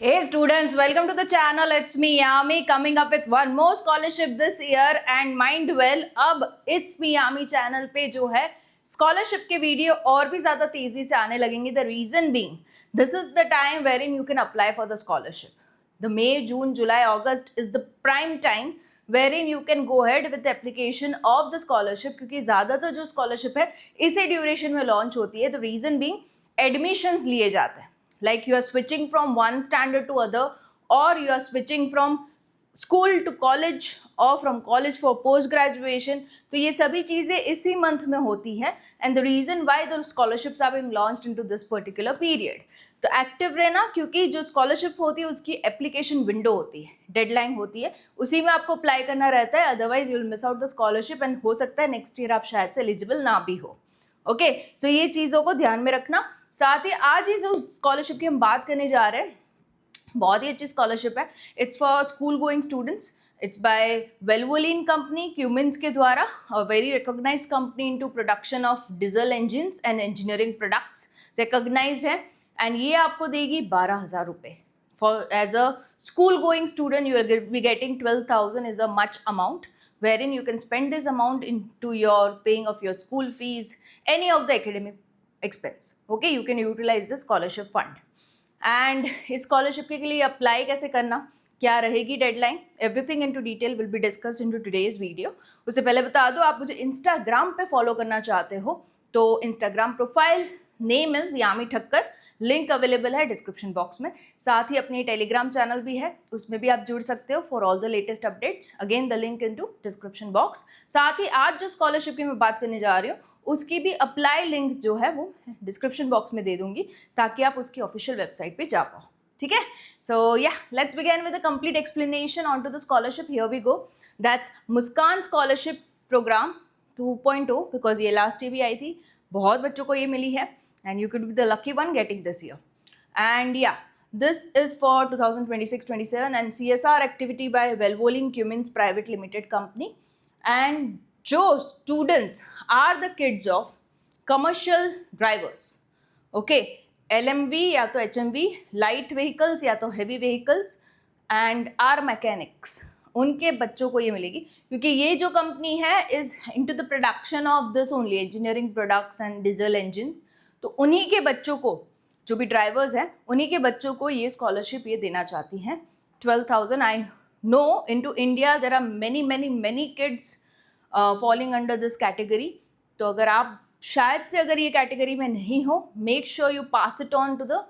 Hey students, welcome to the channel. It's me Yami coming up with one more scholarship this year and mind well अब It's me Yami channel पे जो है scholarship के video और भी ज़्यादा तेज़ी से आने लगेंगे. The reason being, this is the time wherein you can apply for the scholarship. The May, June, July, August is the prime time wherein you can go ahead with the application of the scholarship क्योंकि ज़्यादातर जो scholarship है इसी duration में launch होती है. The reason being, admissions लिए जाते हैं. Like you are switching from one standard to other, or you are switching from school to college or from college for post graduation. तो ये सभी चीज़ें इसी मंथ में होती हैं and the reason why the scholarships are being launched into this particular period. तो active रहना क्योंकि जो स्कॉलरशिप होती है उसकी एप्लीकेशन विंडो होती है, डेडलाइन होती है, उसी में आपको अप्लाई करना रहता है. Otherwise you will miss out the scholarship and हो सकता है नेक्स्ट ईयर आप शायद से एलिजिबल ना भी हो. ओके, सो ये चीज़ों को ध्यान में रखना. साथ ही आज ही जो स्कॉलरशिप की हम बात करने जा रहे हैं बहुत ही अच्छी स्कॉलरशिप है. It's for school going students. It's by Valvoline company Cummins के द्वारा, very recognised company into production of diesel engines and engineering products, recognised है. एंड ये आपको देगी 12,000 रुपये. For as a school going student you will be getting 12,000 is a much amount wherein you can spend this amount into your paying of your school fees, any of the academic expense. Okay, you can utilize the scholarship fund. And इस scholarship के लिए apply कैसे करना, क्या रहेगी deadline, everything into detail will be discussed into today's video. उससे पहले बता दो, आप मुझे इंस्टाग्राम पे फॉलो करना चाहते हो तो Instagram profile name is Yami Thakkar, link available है डिस्क्रिप्शन बॉक्स में. साथ ही अपनी टेलीग्राम चैनल भी है, उसमें भी आप जुड़ सकते हो for all the latest updates. Again the link into description box. साथ ही आज जो स्कॉलरशिप की मैं बात करने जा रही हूँ उसकी भी अप्लाई लिंक जो है वो डिस्क्रिप्शन बॉक्स में दे दूंगी ताकि आप उसकी ऑफिशियल वेबसाइट पे जा पाओ. ठीक है, सो या let's begin with the complete explanation on to the scholarship. Here we go. That's Muskan scholarship programme 2.0 because ये लास्ट ईयर भी आई थी, बहुत बच्चों को ये मिली है and you could be the lucky one getting this year. And yeah, this is for 2026-27 and CSR activity by Velvolin Cummins Private Limited Company. And जो students are the kids of commercial drivers, okay, LMV या तो HMV, light vehicles या तो heavy vehicles and are mechanics, उनके बच्चों को ये मिलेगी क्योंकि ये जो कंपनी है is into the production of this only engineering products and diesel engine. तो उन्हीं के बच्चों को, जो भी ड्राइवर्स हैं उन्हीं के बच्चों को ये स्कॉलरशिप ये देना चाहती हैं 12,000. I know into India there are many kids falling under this category. तो अगर आप शायद से अगर ये कैटेगरी में नहीं हो, make sure you pass it on to the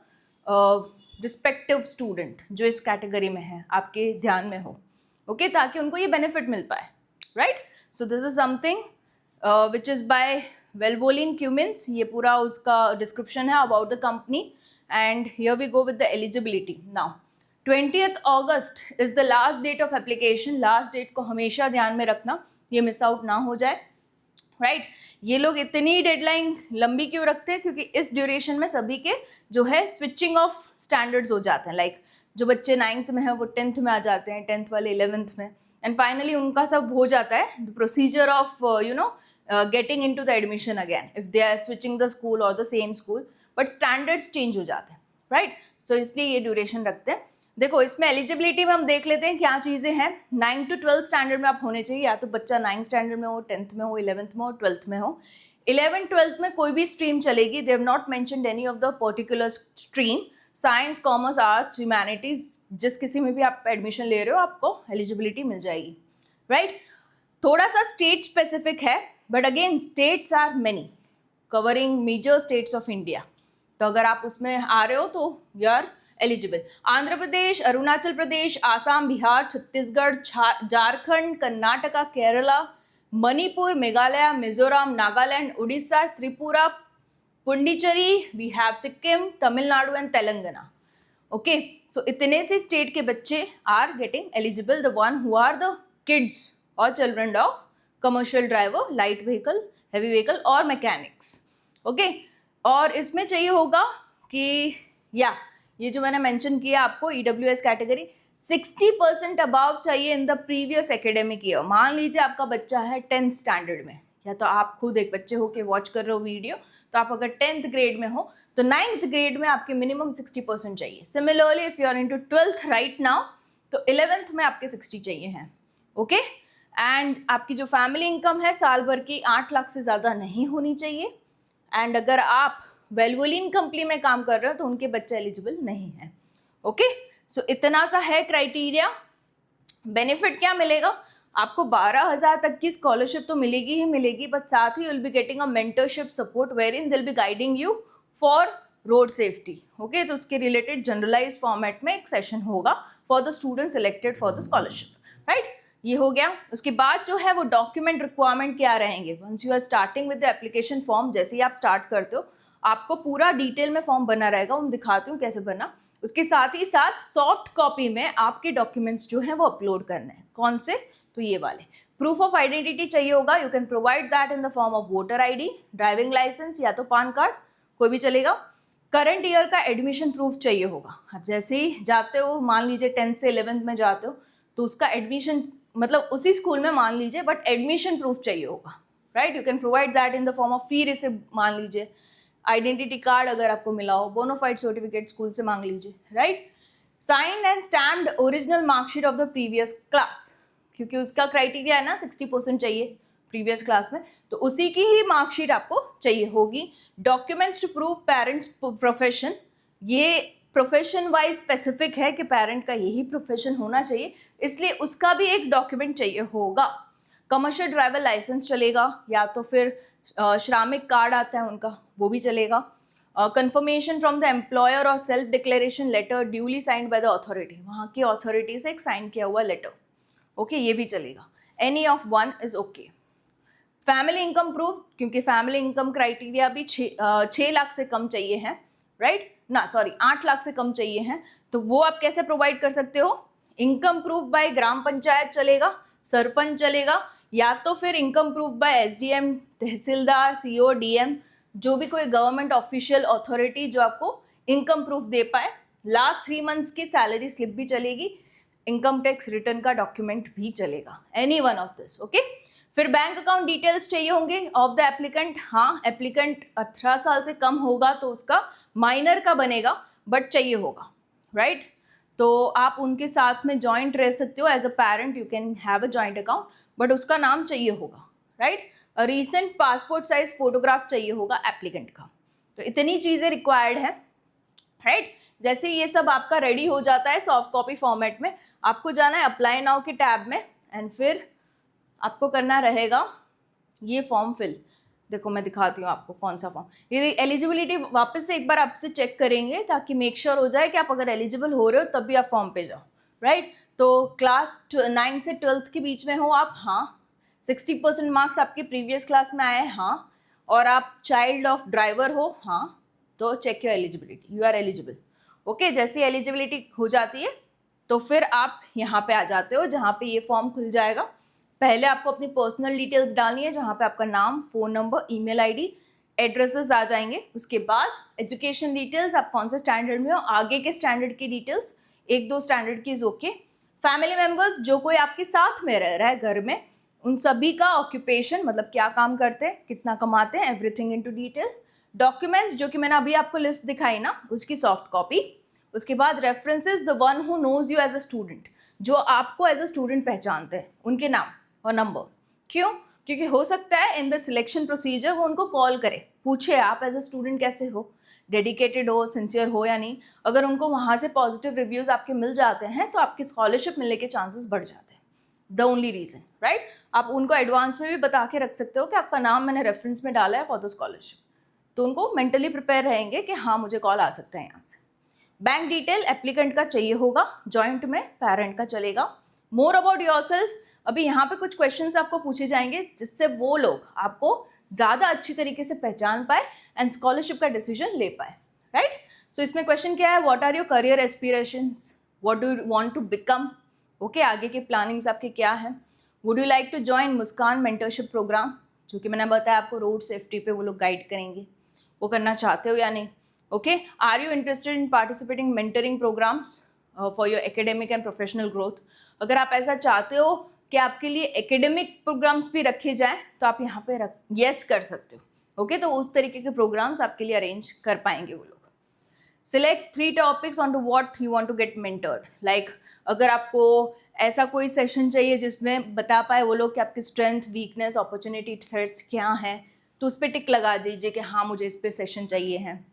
respective student जो इस कैटेगरी में है, आपके ध्यान में हो. ओके, ताकि उनको ये बेनिफिट मिल पाए. Right, so this is something which is by Valvoline Cummins. ये पूरा उसका डिस्क्रिप्शन है about the company. And here we go with the eligibility. Now 20th अगस्त is the last date of application. Last date को हमेशा ध्यान में रखना, ये मिस आउट ना हो जाए. राइट, ये लोग इतनी डेडलाइन लंबी क्यों रखते हैं, क्योंकि इस ड्यूरेशन में सभी के जो है स्विचिंग ऑफ स्टैंडर्ड्स हो जाते हैं. लाइक जो बच्चे 9th में हैं वो 10th में आ जाते हैं, 10th वाले 11th में, एंड फाइनली उनका सब हो जाता है the procedure of getting into the admission again if they are switching the school or the same school, but standards change हो जाते हैं. राइट, सो इसलिए ये ड्यूरेशन रखते हैं. देखो इसमें एलिजिबिलिटी में हम देख लेते हैं क्या चीज़ें हैं. 9 to 12 स्टैंडर्ड में आप होने चाहिए, या तो बच्चा 9th स्टैंडर्ड में हो, 10th में हो, 11th में हो, 12th में हो. 11th 12th में कोई भी स्ट्रीम चलेगी. They have not mentioned any of the particular stream, science, commerce, arts, humanities, जिस किसी में भी आप एडमिशन ले रहे हो आपको एलिजिबिलिटी मिल जाएगी. राइट, थोड़ा सा स्टेट स्पेसिफिक है, but again states are many, covering major states of India. तो अगर आप उसमें आ रहे हो तो you are eligible. Andhra Pradesh, Arunachal Pradesh, Assam, Bihar, Chhattisgarh, Jharkhand, Karnataka, Kerala, Manipur, Meghalaya, Mizoram, Nagaland, Orissa, Tripura, Pondicherry, we have Sikkim, Tamil Nadu and Telangana. Okay, so इतने से स्टेट के बच्चे are getting eligible, the one who are the kids और children of commercial driver, light vehicle, heavy vehicle और मैकेनिक्स. ओके, और इसमें चाहिए होगा कि या ये जो मैंने मेंशन किया आपको EWS कैटेगरी 60% अबाव चाहिए in the previous academic year. मान लीजिए आपका बच्चा है 10th स्टैंडर्ड में या तो आप खुद एक बच्चे हो के वॉच कर रहे हो वीडियो, तो आप अगर 10th ग्रेड में हो तो 9th ग्रेड में आपके मिनिमम 60% चाहिए। Similarly if you are into 12th right now तो 11th में आपके 60 चाहिए हैं। ओके, एंड आपकी जो फैमिली इनकम है साल भर की 8 लाख से ज़्यादा नहीं होनी चाहिए। एंड अगर आप वेलवोलिन कंपनी में काम कर रहे हो तो उनके बच्चे एलिजिबल नहीं है। ओके, सो इतना सा है क्राइटेरिया। बेनिफिट क्या मिलेगा आपको? 12,000 तक की स्कॉलरशिप तो मिलेगी ही मिलेगी, बट साथ ही will be getting a mentorship support wherein will be guiding you for road safety. Okay, तो उसके रिलेटेड जनरलाइज फॉर्मेट में एक सेशन होगा for the student selected for the scholarship, right. ये हो गया। उसके बाद जो है वो डॉक्यूमेंट रिक्वायरमेंट क्या रहेंगे? Once you are starting with the application form, जैसे ही आप स्टार्ट करते हो आपको पूरा डिटेल में फॉर्म बना रहेगा, मैं दिखाती हूँ कैसे बना। उसके साथ ही साथ सॉफ्ट कॉपी में आपके डॉक्यूमेंट्स जो हैं वो अपलोड करने हैं। कौन से? तो ये वाले। प्रूफ ऑफ आइडेंटिटी चाहिए होगा, you can provide that in the form of voter ID, driving licence या तो पैन कार्ड, कोई भी चलेगा। करंट ईयर का एडमिशन प्रूफ चाहिए होगा। आप जैसे ही जाते हो, मान लीजिए 10th से 11th में जाते हो तो उसका एडमिशन मतलब उसी स्कूल में मान लीजिए, बट एडमिशन प्रूफ चाहिए होगा, right. You can provide that in the form of fee receipt, मान लीजिए आइडेंटिटी कार्ड अगर आपको मिला हो, बोनाफाइड सर्टिफिकेट स्कूल से मांग लीजिए, right. Signed and stamped original marksheet of the previous class, क्योंकि उसका क्राइटेरिया है ना 60% चाहिए प्रीवियस क्लास में, तो उसी की ही मार्कशीट आपको चाहिए होगी। Documents to prove parents profession, ये प्रोफेशन वाइज स्पेसिफिक है कि पेरेंट का यही प्रोफेशन होना चाहिए, इसलिए उसका भी एक डॉक्यूमेंट चाहिए होगा। कमर्शियल ड्राइवर लाइसेंस चलेगा, या तो फिर श्रमिक कार्ड आता है उनका, वो भी चलेगा। कंफर्मेशन फ्रॉम द एम्प्लॉयर और self declaration letter duly signed by the authority, वहाँ की अथॉरिटी से एक साइन किया हुआ लेटर, ओके, ये भी चलेगा। Any of one is okay. Family income proof, क्योंकि फैमिली इनकम क्राइटेरिया भी 6 लाख से कम चाहिए है, राइट ना, सॉरी 8 लाख से कम चाहिए हैं, तो वो आप कैसे प्रोवाइड कर सकते हो? इनकम प्रूफ बाय ग्राम पंचायत चलेगा, सरपंच चलेगा, या तो फिर इनकम प्रूफ बाय एसडीएम, तहसीलदार, सीओ, डीएम, जो भी कोई गवर्नमेंट ऑफिशियल अथॉरिटी जो आपको इनकम प्रूफ दे पाए। लास्ट 3 मंथ्स की सैलरी स्लिप भी चलेगी, इनकम टैक्स रिटर्न का डॉक्यूमेंट भी चलेगा, any one of this, okay. फिर बैंक अकाउंट डिटेल्स चाहिए होंगे ऑफ द एप्लीकेंट। हाँ, एप्लीकेंट 18 साल से कम होगा तो उसका माइनर का बनेगा, बट चाहिए होगा, राइट। तो आप उनके साथ में जॉइंट रह सकते हो, as a parent you can have a joint account, but उसका नाम चाहिए होगा, right. Recent passport size photograph चाहिए होगा एप्लीकेंट का। तो इतनी चीज़ें रिक्वायर्ड है, राइट। जैसे ये सब आपका रेडी हो जाता है सॉफ्ट कॉपी फॉर्मेट में, आपको जाना है अप्लाई नाउ के टैब में, एंड फिर आपको करना रहेगा ये फॉर्म फिल। देखो मैं दिखाती हूँ आपको कौन सा फॉर्म। ये एलिजिबिलिटी वापस से एक बार आपसे चेक करेंगे ताकि मेक श्योर हो जाए कि आप अगर एलिजिबल हो रहे हो तब भी आप फॉर्म पे जाओ, राइट। तो क्लास 9 से 12th के बीच में हो आप, हाँ। 60% मार्क्स आपके प्रीवियस क्लास में आए, हाँ। और आप चाइल्ड ऑफ ड्राइवर हो, हाँ। तो check your eligibility, you are eligible, okay. जैसी एलिजिबिलिटी हो जाती है तो फिर आप यहाँ पे आ जाते हो जहाँ पे ये फॉर्म खुल जाएगा। पहले आपको अपनी पर्सनल डिटेल्स डालनी है, जहाँ पे आपका नाम, phone number, email ID, addresses आ जाएंगे। उसके बाद एजुकेशन डिटेल्स, आप कौन से स्टैंडर्ड में हो, आगे के स्टैंडर्ड की डिटेल्स, 1-2 स्टैंडर्ड की इज ओके। फैमिली मेम्बर्स, जो कोई आपके साथ में रह रहा है घर में, उन सभी का ऑक्यूपेशन, मतलब क्या काम करते हैं, कितना कमाते हैं, एवरीथिंग इनटू डिटेल। डॉक्यूमेंट्स, जो कि मैंने अभी आपको लिस्ट दिखाई ना, उसकी सॉफ्ट कॉपी। उसके बाद references, the one who knows you as a student, जो आपको एज अ स्टूडेंट पहचानते हैं, उनके नाम और नंबर। क्यों? क्योंकि हो सकता है इन द सिलेक्शन प्रोसीजर वो उनको कॉल करे, पूछे आप एज अ स्टूडेंट कैसे हो, डेडिकेटेड हो, सिंसियर हो या नहीं। अगर उनको वहाँ से पॉजिटिव रिव्यूज़ आपके मिल जाते हैं तो आपकी स्कॉलरशिप मिलने के चांसेस बढ़ जाते हैं। The only reason, right. आप उनको एडवांस में भी बता के रख सकते हो कि आपका नाम मैंने रेफरेंस में डाला है फॉर द स्कॉलरशिप, तो उनको मेंटली प्रिपेयर रहेंगे कि हाँ मुझे कॉल आ सकता है यहाँ से। बैंक डिटेल एप्लीकेंट का चाहिए होगा, जॉइंट में पेरेंट का चलेगा। मोर अबाउट योरसेल्फ, अभी यहाँ पे कुछ क्वेश्चंस आपको पूछे जाएंगे जिससे वो लोग आपको ज़्यादा अच्छी तरीके से पहचान पाए एंड स्कॉलरशिप का डिसीजन ले पाए, राइट। सो इसमें क्वेश्चन क्या है? What are your career aspirations, what do you want to become, okay, आगे के प्लानिंग्स आपके क्या हैं। Would you like to join Muskan mentorship programme, जो कि मैंने बताया आपको रोड सेफ्टी पे वो लोग गाइड करेंगे, वो करना चाहते हो या नहीं, okay. Are you interested in participating mentoring programmes for your academic and professional growth, अगर आप ऐसा चाहते हो कि आपके लिए एकेडमिक प्रोग्राम्स भी रखे जाएं तो आप यहाँ पे यस कर सकते हो। ओके, तो उस तरीके के प्रोग्राम्स आपके लिए अरेंज कर पाएंगे वो लोग। Select 3 topics on to what you want to get mentored. Like अगर आपको ऐसा कोई सेशन चाहिए जिसमें बता पाए वो लोग कि आपकी स्ट्रेंथ, वीकनेस, अपॉर्चुनिटी, थ्रेट्स क्या हैं, तो उस पर टिक लगा दीजिए कि हाँ मुझे इस पर सेशन चाहिए है।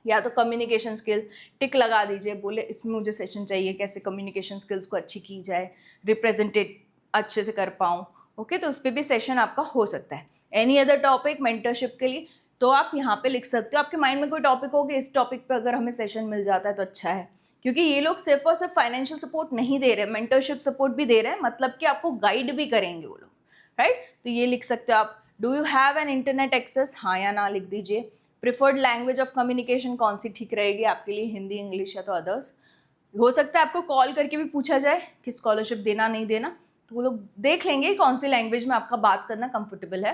या तो कम्युनिकेशन स्किल टिक लगा दीजिए, बोले इसमें मुझे सेशन चाहिए, कैसे कम्युनिकेशन स्किल्स को अच्छी की जाए, रिप्रेजेंटेट अच्छे से कर पाऊँ। ओके, तो उस पर भी सेशन आपका हो सकता है। एनी अदर टॉपिक मेंटरशिप के लिए तो आप यहाँ पे लिख सकते हो। आपके माइंड में कोई टॉपिक हो कि इस टॉपिक पे अगर हमें सेशन मिल जाता है तो अच्छा है, क्योंकि ये लोग सिर्फ और सिर्फ फाइनेंशियल सपोर्ट नहीं दे रहे, मेंटरशिप सपोर्ट भी दे रहे हैं, मतलब कि आपको गाइड भी करेंगे वो लोग, राइट। तो ये लिख सकते हो आप। Do you have an internet access, हाँ या ना लिख दीजिए। प्रिफर्ड लैंग्वेज ऑफ कम्युनिकेशन कौन सी ठीक रहेगी आपके लिए, हिंदी, इंग्लिश या तो अदर्स। हो सकता है आपको कॉल करके भी पूछा जाए कि स्कॉलरशिप देना नहीं देना, तो वो लोग देख लेंगे कौन सी लैंग्वेज में आपका बात करना कंफर्टेबल है।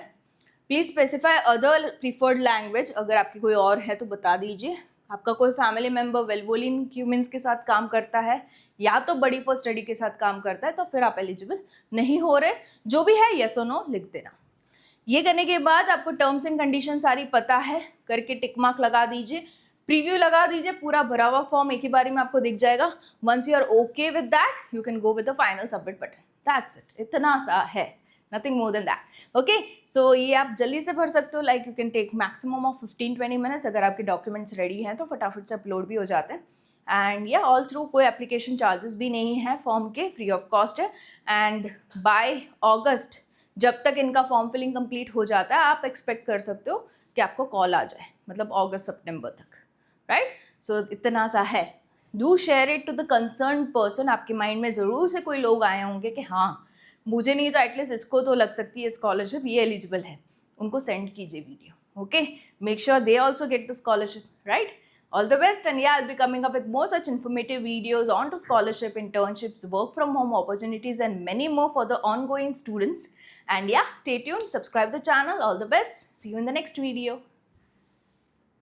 Please specify other preferred language, अगर आपकी कोई और है तो बता दीजिए। आपका कोई फैमिली मेम्बर वेलवोलिन ह्यूमन्स के साथ काम करता है या तो बडी फॉर स्टडी के साथ काम करता है तो फिर आप एलिजिबल नहीं हो रहे। जो भी है येस और नो लिख देना। ये करने के बाद आपको टर्म्स एंड कंडीशन सारी पता है करके टिक मार्क लगा दीजिए, प्रीव्यू लगा दीजिए। पूरा भरा हुआ फॉर्म एक ही बारी में आपको दिख जाएगा। Once you are okay with that you can go with the final submit button. That's it, इतना सा है, nothing more than that. Okay, so ये आप जल्दी से भर सकते हो। Like you can take maximum of 15-20 minutes. अगर आपके डॉक्यूमेंट्स रेडी हैं तो फटाफट से अपलोड भी हो जाते हैं। एंड या ऑल थ्रू कोई एप्लीकेशन चार्जेस भी नहीं है फॉर्म के, फ्री ऑफ कॉस्ट है। एंड बाय अगस्त जब तक इनका फॉर्म फिलिंग कंप्लीट हो जाता है आप एक्सपेक्ट कर सकते हो कि आपको कॉल आ जाए, मतलब अगस्त सितंबर तक, राइट। सो इतना सा है। Do share it to the concern person. आपके माइंड में ज़रूर से कोई लोग आए होंगे कि हाँ मुझे नहीं तो एटलीस्ट इसको तो लग सकती है स्कॉलरशिप, ये एलिजिबल है, उनको सेंड कीजिए video. Okay, make sure they also get the scholarship, right. All the best, and yeah, I'll be coming up with more such informative videos on to scholarship, internships, work from home opportunities and many more for the ongoing students. And yeah, stay tuned, subscribe the channel. All the best. See you in the next video.